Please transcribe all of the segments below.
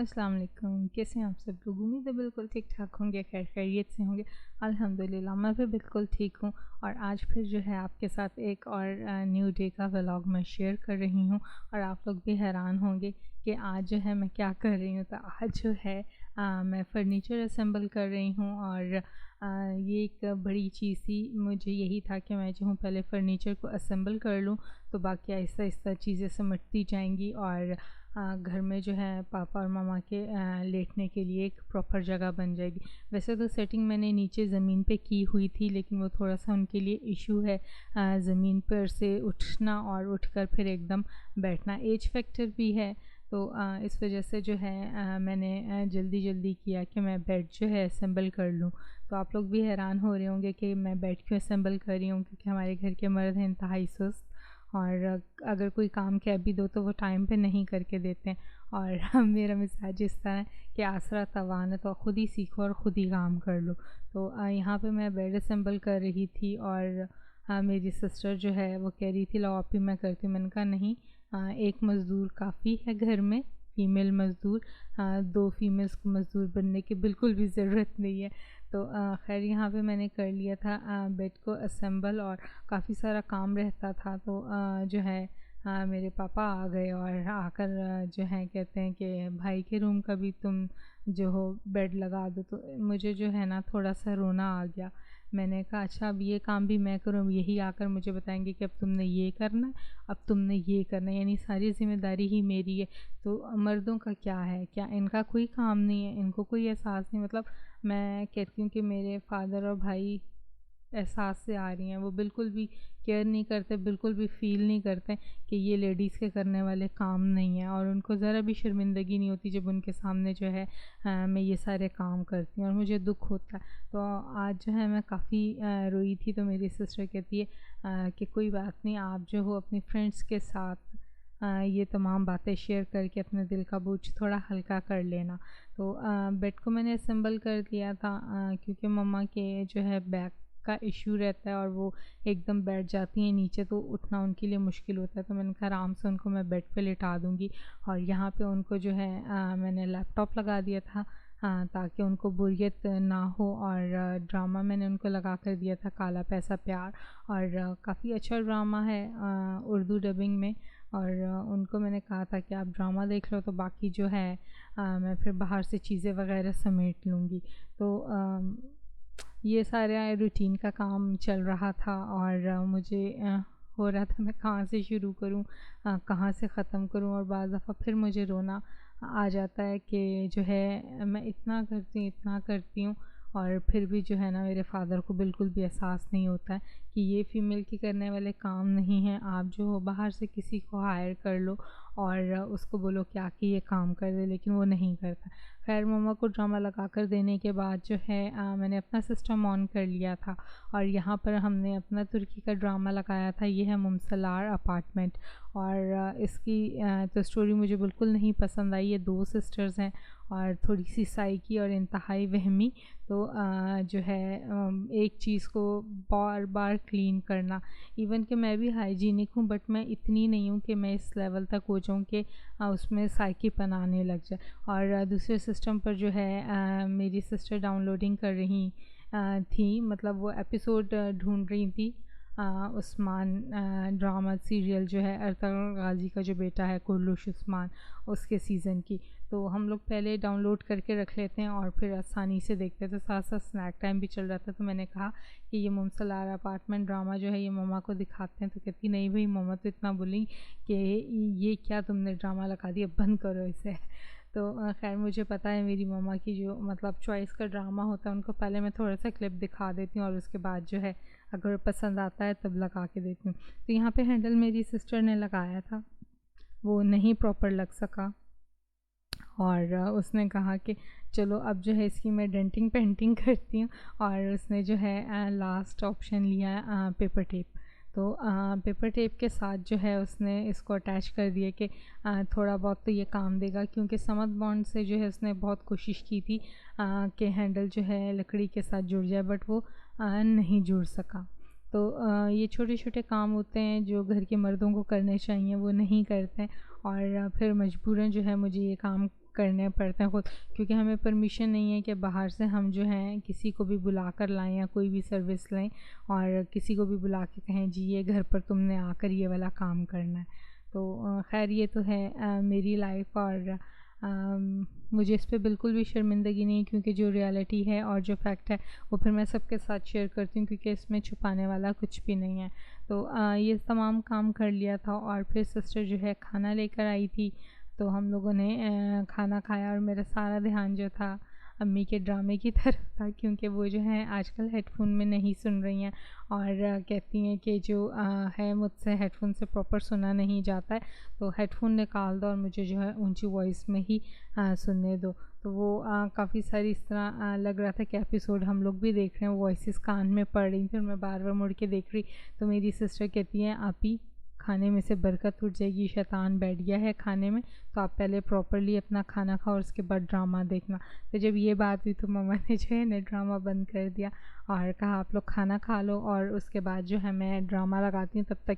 अस्सलाम वालेकुम। कैसे हैं आप सब लोग? उम्मीद है बिल्कुल ठीक-ठाक होंगे, खैर खैरियत से होंगे। अल्हम्दुलिल्लाह मैं भी बिल्कुल ठीक हूँ और आज फिर जो है आपके साथ एक और न्यू डे का व्लॉग मैं शेयर कर रही हूँ और आप लोग भी हैरान होंगे कि आज जो है मैं क्या कर रही हूँ। तो आज जो है मैं फ़र्नीचर असेंबल कर रही हूँ और ये एक बड़ी चीज़ थी। मुझे यही था कि मैं जो हूँ पहले फ़र्नीचर को असेंबल कर लूँ, तो बाकी आहिस्ता-आहिस्ता चीज़ें सिमटती जाएँगी और घर में जो है पापा और मम्मा के लेटने के लिए एक प्रॉपर जगह बन जाएगी। वैसे तो सेटिंग मैंने नीचे ज़मीन पे की हुई थी, लेकिन वो थोड़ा-सा उनके लिए इशू है ज़मीन पर से उठना और उठकर फिर एकदम बैठना। एज फैक्टर भी है, तो इस वजह से जो है मैंने जल्दी-जल्दी किया कि मैं बेड जो है असेंबल कर लूँ। तो आप लोग भी हैरान हो रहे होंगे कि मैं बेड क्यों असेंबल कर रही हूँ, क्योंकि हमारे घर के मर्द हैं इंतहाई सुस्त और अगर कोई काम कह भी दो तो वो टाइम पे नहीं करके देते हैं। और मेरा मिजाज इस तरह है कि आसरा तवान है, तो खुद ही सीखो और ख़ुद ही काम कर लो। तो यहाँ पे मैं बेड असेंबल कर रही थी और मेरी सिस्टर जो है वो कह रही थी लो आप ही मैं करती हूँ। मैंने कहा नहीं, एक मज़दूर काफ़ी है घर में, फ़ीमेल मज़दूर। 2 फीमेल्स को मज़दूर बनने की बिल्कुल भी ज़रूरत नहीं है। तो ख़ैर यहाँ पे मैंने कर लिया था बेड को असेंबल और काफ़ी सारा काम रहता था। तो जो है मेरे पापा आ गए और आकर जो है कहते हैं कि भाई के रूम का भी तुम जो हो बेड लगा दो। तो मुझे जो है ना थोड़ा-सा रोना आ गया। मैंने कहा अच्छा अब ये काम भी मैं करूँ, यही आकर मुझे बताएँगे कि अब तुमने ये करना है, अब तुमने ये करना है, यानी सारी ज़िम्मेदारी ही मेरी है। तो मर्दों का क्या है? क्या इनका कोई काम नहीं है? इनको कोई एहसास नहीं? मतलब मैं कहती हूँ कि मेरे फादर और भाई एहसास से आ रही हैं, वो बिल्कुल भी केयर नहीं करते, बिल्कुल भी फ़ील नहीं करते कि ये लेडीज़ के करने वाले काम नहीं हैं और उनको ज़रा भी शर्मिंदगी नहीं होती जब उनके सामने जो है मैं ये सारे काम करती हूँ और मुझे दुःख होता है। तो आज जो है मैं काफ़ी रोई थी, तो मेरी सिस्टर कहती है कि कोई बात नहीं, आप जो हो अपनी फ्रेंड्स के साथ ये तमाम बातें शेयर करके अपने दिल का बोझ थोड़ा हल्का कर लेना। तो बेड को मैंने असेंबल कर दिया था क्योंकि मम्मा के जो है बैक का इश्यू रहता है और वो एकदम बैठ जाती हैं नीचे, तो उठना उनके लिए मुश्किल होता है। तो मैंने कहा आराम से उनको मैं बेड पे लिटा दूँगी और यहाँ पे उनको जो है मैंने लैपटॉप लगा दिया था ताकि उनको बोरियत ना हो और ड्रामा मैंने उनको लगा कर दिया था काला पैसा प्यार और काफ़ी अच्छा ड्रामा है उर्दू डबिंग में। और उनको मैंने कहा था कि आप ड्रामा देख लो, तो बाकी जो है मैं फिर बाहर से चीज़ें वगैरह समेट लूँगी। तो ये सारा रूटीन का काम चल रहा था और मुझे हो रहा था मैं कहाँ से शुरू करूँ, कहाँ से ख़त्म करूँ और बाज़ दफ़ा फिर मुझे रोना आ जाता है कि जो है मैं इतना करती हूँ और फिर भी जो है ना मेरे फ़ादर को बिल्कुल भी एहसास नहीं होता है कि ये फ़ीमेल के करने वाले काम नहीं हैं। आप जो हो बाहर से किसी को हायर कर लो और उसको बोलो कि आके ये काम कर दे, लेकिन वो नहीं करता। खैर मम्मा को ड्रामा लगा कर देने के बाद जो है मैंने अपना सिस्टम ऑन कर लिया था और यहाँ पर हमने अपना तुर्की का ड्रामा लगाया था। ये है मुमसलार अपार्टमेंट और इसकी तो स्टोरी मुझे बिल्कुल नहीं पसंद आई। ये 2 सिस्टर्स हैं और थोड़ी-सी साइकी और इंतहाई वहमी। तो जो है एक चीज़ को बार-बार क्लीन करना, इवन कि मैं भी हाइजीनिक हूँ बट मैं इतनी नहीं हूँ कि मैं इस लेवल तक हो जाऊँ कि उसमें साइकीपन आने लग जाए। और दूसरे सिस्टम पर जो है मेरी सिस्टर डाउनलोडिंग कर रही थी, मतलब वो एपिसोड ढूँढ रही थी उस्मान ड्रामा सीरियल जो है अर्तुगरुल गाज़ी का जो बेटा है कुर्लुश उस्मान, उसके सीज़न की। तो हम लोग पहले डाउनलोड करके रख लेते हैं और फिर आसानी से देखते थे, साथ-साथ स्नैक टाइम भी चल रहा था। तो मैंने कहा कि ये मुमसलार अपार्टमेंट ड्रामा जो है ये मम्मा को दिखाते हैं। तो कहती नहीं भई मम्मा तो इतना बोली कि ये क्या तुमने ड्रामा लगा दिया, बंद करो इसे। तो ख़ैर मुझे पता है मेरी मम्मा की जो मतलब चॉइस का ड्रामा होता है, उनको पहले मैं थोड़ा-सा क्लिप दिखा देती हूँ और उसके बाद जो है अगर पसंद आता है तब लगा के देती हूँ। तो यहाँ पे हैंडल मेरी सिस्टर ने लगाया था, वो नहीं प्रॉपर लग सका और उसने कहा कि चलो अब जो है इसकी मैं डेंटिंग पेंटिंग करती हूँ और उसने जो है लास्ट ऑप्शन लिया पेपर टेप। तो पेपर टेप के साथ जो है उसने इसको अटैच कर दिया कि थोड़ा बहुत तो ये काम देगा, क्योंकि समद बॉन्ड से जो है उसने बहुत कोशिश की थी कि हैंडल जो है लकड़ी के साथ जुड़ जाए, बट वो नहीं जुड़ सका। तो ये छोटे-छोटे काम होते हैं जो घर के मर्दों को करने चाहिए, वो नहीं करते हैं और फिर मजबूरन जो है मुझे ये काम करने पड़ते हैं खुद, क्योंकि हमें परमिशन नहीं है कि बाहर से हम जो है किसी को भी बुला कर लाएं या कोई भी सर्विस लें और किसी को भी बुला के कहें जी ये घर पर तुमने आकर ये वाला काम करना है। तो खैर ये तो है मेरी लाइफ, और मुझे इस पे बिल्कुल भी शर्मिंदगी नहीं, क्योंकि जो रियलिटी है और जो फैक्ट है वो फिर मैं सबके साथ शेयर करती हूँ, क्योंकि इसमें छुपाने वाला कुछ भी नहीं है। तो ये तमाम काम कर लिया था और फिर सिस्टर जो है खाना लेकर आई थी, तो हम लोगों ने खाना खाया और मेरा सारा ध्यान जो था अम्मी के ड्रामे की तरफ था, क्योंकि वो जो है आजकल हेडफोन में नहीं सुन रही हैं और कहती हैं कि जो है मुझसे हेडफोन से प्रॉपर सुना नहीं जाता है, तो हेडफोन निकाल दो और मुझे जो है ऊंची वॉइस में ही सुनने दो। तो वो काफ़ी सारी इस तरह लग रहा था कि एपिसोड हम लोग भी देख रहे हैं, वॉइसेस कान में पड़ रही थी और मैं बार बार मुड़ के देख रही। तो मेरी सिस्टर कहती हैं आप ही खाने में से बरकत उठ जाएगी, शैतान बैठ गया है खाने में, तो आप पहले प्रॉपरली अपना खाना खाओ और उसके बाद ड्रामा देखना। तो जब ये बात हुई तो मम्मा ने जो है ना ड्रामा बंद कर दिया और कहा आप लोग खाना खा लो और उसके बाद जो है मैं ड्रामा लगाती हूँ, तब तक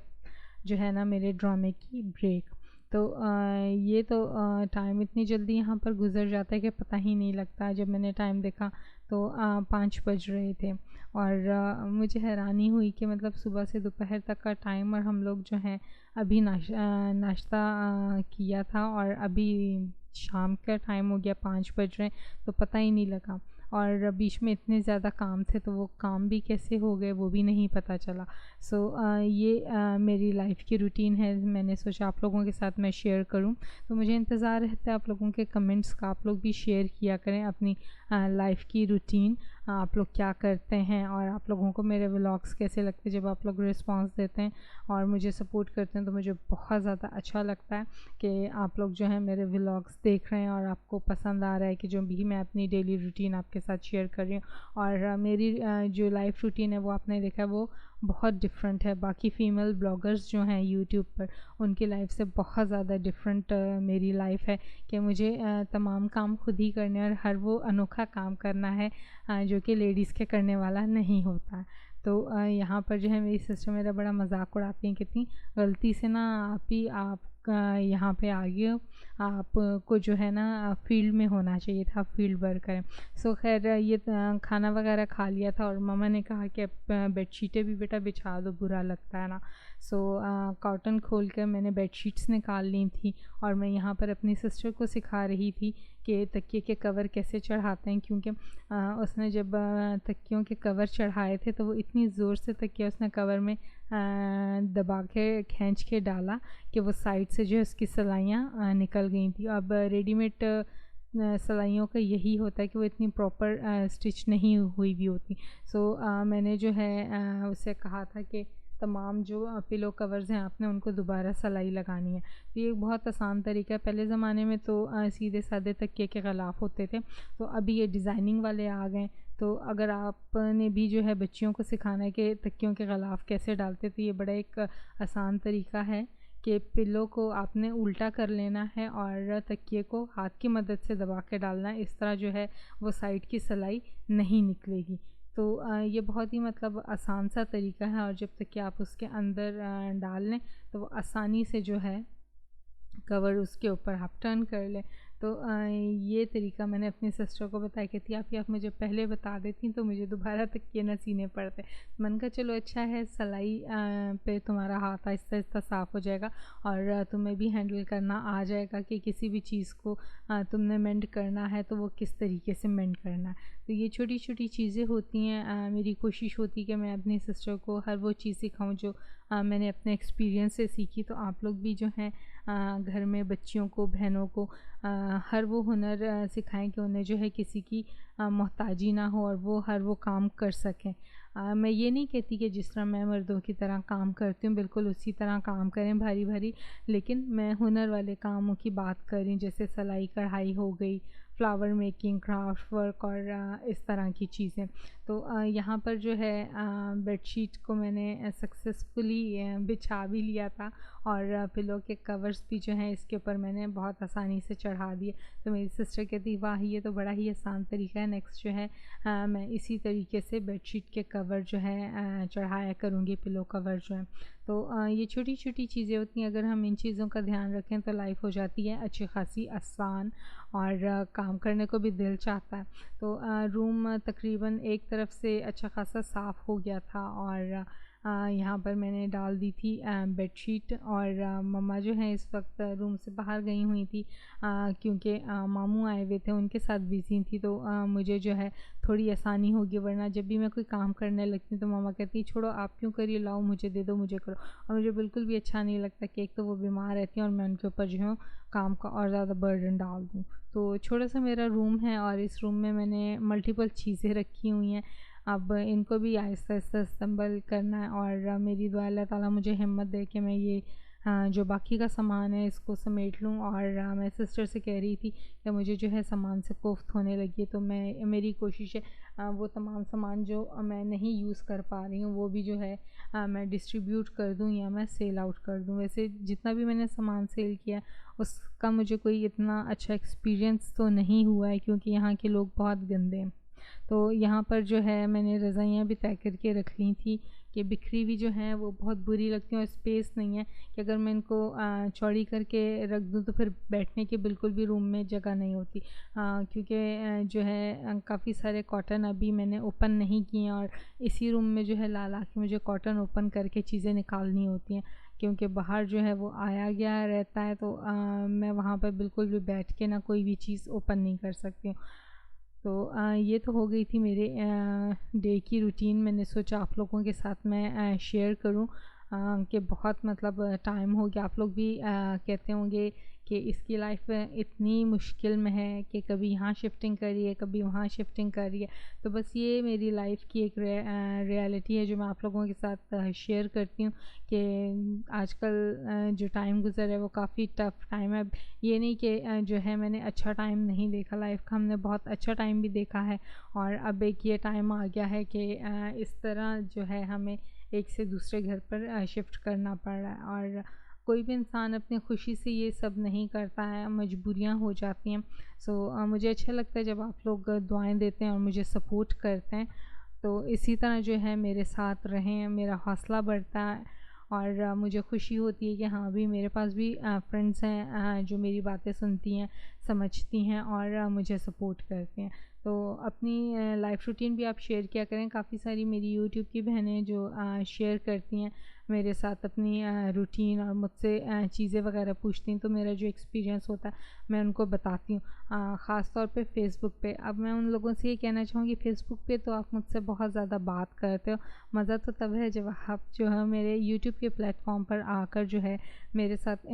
जो है ना मेरे ड्रामे की ब्रेक। तो ये तो टाइम इतनी जल्दी यहाँ पर गुजर जाता है कि पता ही नहीं लगता। जब मैंने टाइम देखा तो 5 बज रहे थे और मुझे हैरानी हुई कि मतलब सुबह से दोपहर तक का टाइम और हम लोग जो हैं अभी नाश्ता किया था और अभी शाम का टाइम हो गया, 5 बज रहे हैं, तो पता ही नहीं लगा। और बीच में इतने ज़्यादा काम थे तो वो काम भी कैसे हो गए वो भी नहीं पता चला। सो ये मेरी लाइफ की रूटीन है, मैंने सोचा आप लोगों के साथ मैं शेयर करूं। तो मुझे इंतज़ार रहता है आप लोगों के कमेंट्स का, आप लोग भी शेयर किया करें अपनी लाइफ की रूटीन, आप लोग क्या करते हैं और आप लोगों को मेरे व्लॉग्स कैसे लगते हैं। जब आप लोग रिस्पांस देते हैं और मुझे सपोर्ट करते हैं तो मुझे बहुत ज़्यादा अच्छा लगता है कि आप लोग जो है मेरे व्लॉग्स देख रहे हैं और आपको पसंद आ रहा है कि जो भी मैं अपनी डेली रूटीन आपके साथ शेयर कर रही हूँ। और मेरी जो लाइफ रूटीन है वो आपने देखा है वो बहुत डिफरेंट है। बाकी फ़ीमेल ब्लॉगर्स जो हैं यूट्यूब पर उनकी लाइफ से बहुत ज़्यादा डिफरेंट मेरी लाइफ है कि मुझे तमाम काम खुद ही करने और हर वो अनोखा काम करना है जो कि लेडीज़ के करने वाला नहीं होता है। तो यहाँ पर जो है मेरी सिस्टर मेरा बड़ा मजाक उड़ाती हैं, कितनी गलती से ना आप यहाँ पे आ गए हो, आपको जो है ना फील्ड में होना चाहिए था, फील्ड वर्कर। सो खैर ये खाना वगैरह खा लिया था और मम्मा ने कहा कि अब बेडशीटें भी बेटा बिछा दो, बुरा लगता है ना। सो कॉटन खोल कर मैंने बेडशीट्स निकाल ली थी और मैं यहाँ पर अपनी सिस्टर को सिखा रही थी कि तकिए के कवर कैसे चढ़ाते हैं, क्योंकि उसने जब तकियों के कवर चढ़ाए थे तो वो इतनी ज़ोर से तकिया उसने कवर में दबा के खींच के डाला कि वो साइड से जो है उसकी सिलाइयाँ निकल गई थी। अब रेडीमेड सिलाइयों का यही होता है कि वो इतनी प्रॉपर स्टिच नहीं हुई भी होती। सो मैंने जो है उसे कहा था कि तमाम जो पिलो कवर्स हैं आपने उनको दोबारा सिलाई लगानी है। तो ये एक बहुत आसान तरीका है। पहले ज़माने में तो सीधे साधे तकिए के ख़िलाफ़ होते थे, तो अभी ये डिज़ाइनिंग वाले आ गए। तो अगर आपने भी जो है बच्चियों को सिखाना है कि तकियों के ख़िलाफ़ कैसे डालते, तो ये बड़ा एक आसान तरीका है कि पिलो को आपने उल्टा कर लेना है और तकिए को हाथ की मदद से दबा के डालना है। इस तरह जो है वो साइड की सिलाई नहीं निकलेगी। तो ये बहुत ही मतलब आसान सा तरीका है और जब तक कि आप उसके अंदर डाल लें तो वो आसानी से जो है कवर उसके ऊपर आप टर्न कर लें। तो ये तरीका मैंने अपनी सिस्टर को बताया, कहती आप मुझे पहले बता देती तो मुझे दोबारा तकिए न सीने पड़ते। मन का चलो अच्छा है, सिलाई पे तुम्हारा हाथ आहिस्ता आहिस्ता साफ़ हो जाएगा और तुम्हें भी हैंडल करना आ जाएगा कि किसी भी चीज़ को तुमने मेंड करना है तो वो किस तरीके से मेंड करना है। तो ये छोटी छोटी चीज़ें होती हैं। मेरी कोशिश होती है कि मैं अपनी सिस्टर को हर वो चीज़ सिखाऊं जो मैंने अपने एक्सपीरियंस से सीखी। तो आप लोग भी जो हैं घर में बच्चियों को, बहनों को हर वो हुनर सिखाएं कि उन्हें जो है किसी की मोहताजी ना हो और वो हर वो काम कर सकें। मैं ये नहीं कहती कि जिस तरह मैं मर्दों की तरह काम करती हूँ बिल्कुल उसी तरह काम करें भारी भारी, लेकिन मैं हुनर वाले कामों की बात कर रही हूँ, जैसे सिलाई कढ़ाई हो गई, फ्लावर मेकिंग, क्राफ्ट वर्क और इस तरह की चीज़ें। तो यहाँ पर जो है बेडशीट को मैंने सक्सेसफुली बिछा भी लिया था और पिलो के कवर्स भी जो हैं इसके ऊपर मैंने बहुत आसानी से चढ़ा दिए। तो मेरी सिस्टर कहती वाह ये तो बड़ा ही आसान तरीका है, नेक्स्ट जो है मैं इसी तरीके से बेडशीट के कवर जो है चढ़ाया करूँगी, पिलो कवर जो है। तो ये छोटी-छोटी चीज़ें होती हैं, अगर हम इन चीज़ों का ध्यान रखें तो लाइफ़ हो जाती है अच्छी खासी आसान और काम करने को भी दिल चाहता है। तो रूम तकरीबन एक तरफ से अच्छा खासा साफ़ हो गया था और यहाँ पर मैंने डाल दी थी बेडशीट और मम्मा जो हैं इस वक्त रूम से बाहर गई हुई थी क्योंकि मामू आए हुए थे, उनके साथ बिज़ी थी। तो मुझे जो है थोड़ी आसानी होगी, वरना जब भी मैं कोई काम करने लगती हूँ तो मम्मा कहती है छोड़ो आप क्यों कर रही हो, लाओ मुझे दे दो, मुझे करो। और मुझे बिल्कुल भी अच्छा नहीं लगता कि एक तो वो बीमार रहती हैं और मैं उनके ऊपर जो है काम का और ज़्यादा बर्डन डाल दूँ। तो छोटा सा मेरा रूम है और इस रूम में मैंने मल्टीपल चीज़ें रखी हुई हैं। अब इनको भी आहिस्ता-आहिस्ता असेंबल करना है और मेरी दुआ अल्लाह ताला मुझे हिम्मत दे कि मैं ये जो बाकी का सामान है इसको समेट लूँ। और मैं सिस्टर से कह रही थी कि मुझे जो है सामान से कोफ्त होने लगी है, तो मेरी कोशिश है वो तमाम सामान जो मैं नहीं यूज़ कर पा रही हूँ वो भी जो है मैं डिस्ट्रीब्यूट कर दूँ या मैं सेल आउट कर दूँ। वैसे जितना भी मैंने सामान सेल किया उसका मुझे कोई इतना अच्छा एक्सपीरियंस तो नहीं हुआ है क्योंकि यहाँ के लोग बहुत गंदे हैं। तो यहाँ पर जो है मैंने रज़ाइयाँ भी तय करके रख ली थी कि बिखरी हुई जो हैं वो बहुत बुरी लगती हैं और स्पेस नहीं है कि अगर मैं इनको चौड़ी करके रख दूँ तो फिर बैठने की बिल्कुल भी रूम में जगह नहीं होती। क्योंकि जो है काफ़ी सारे कॉटन अभी मैंने ओपन नहीं किए हैं और इसी रूम में जो है ला ला के मुझे कॉटन ओपन करके चीज़ें निकालनी होती हैं क्योंकि बाहर जो है वो आया गया रहता है। तो मैं वहाँ पर बिल्कुल भी बैठ के ना कोई भी चीज़ ओपन नहीं कर सकती हूँ। तो ये तो हो गई थी मेरे डे की रूटीन। मैंने सोचा आप लोगों के साथ मैं शेयर करूं कि बहुत मतलब टाइम हो गया। आप लोग भी कहते होंगे कि इसकी लाइफ इतनी मुश्किल में है कि कभी यहाँ शिफ्टिंग कर रही है, कभी वहाँ शिफ्टिंग कर रही है। तो बस ये मेरी लाइफ की एक रियलिटी है जो मैं आप लोगों के साथ शेयर करती हूँ कि आजकल जो टाइम गुज़र है वो काफ़ी टफ़ टाइम है। ये नहीं कि जो है मैंने अच्छा टाइम नहीं देखा लाइफ का, हमने बहुत अच्छा टाइम भी देखा है और अब एक ये टाइम आ गया है कि इस तरह जो है हमें एक से दूसरे घर पर शिफ्ट करना पड़ रहा है। और कोई भी इंसान अपनी खुशी से ये सब नहीं करता है, मजबूरियां हो जाती हैं। सो मुझे अच्छा लगता है जब आप लोग दुआएं देते हैं और मुझे सपोर्ट करते हैं। तो इसी तरह जो है मेरे साथ रहें, मेरा हौसला बढ़ता है और मुझे खुशी होती है कि हाँ अभी मेरे पास भी फ्रेंड्स हैं जो मेरी बातें सुनती हैं, समझती हैं और मुझे सपोर्ट करते हैं। तो अपनी लाइफ रूटीन भी आप शेयर किया करें। काफ़ी सारी मेरी यूट्यूब की बहनें जो शेयर करती हैं मेरे साथ अपनी रूटीन और मुझसे चीज़ें वगैरह पूछती हैं, तो मेरा जो एक्सपीरियंस होता है मैं उनको बताती हूँ। ख़ास तौर पे फ़ेसबुक पे। अब मैं उन लोगों से ये कहना चाहूँगी फ़ेसबुक पे तो आप मुझसे बहुत ज़्यादा बात करते हो, मज़ा तो तब है जब आप जो है मेरे यूट्यूब के प्लेटफॉर्म पर आकर जो है मेरे साथ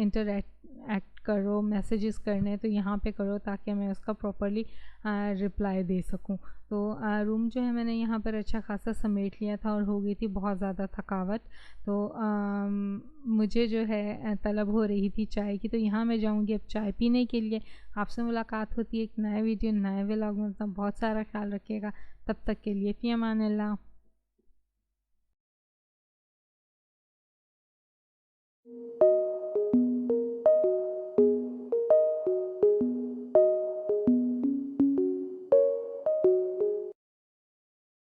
एक्ट करो, मैसेजेस करने तो यहाँ पे करो ताकि मैं उसका प्रॉपर्ली रिप्लाई दे सकूँ। तो रूम जो है मैंने यहाँ पर अच्छा खासा समेट लिया था और हो गई थी बहुत ज़्यादा थकावट। तो मुझे जो है तलब हो रही थी चाय की, तो यहाँ मैं जाऊँगी अब चाय पीने के लिए। आपसे मुलाकात होती है एक नए वीडियो नए व्लॉग में। तो बहुत सारा ख्याल रखिएगा, तब तक के लिए फ़ी अमान अल्लाह।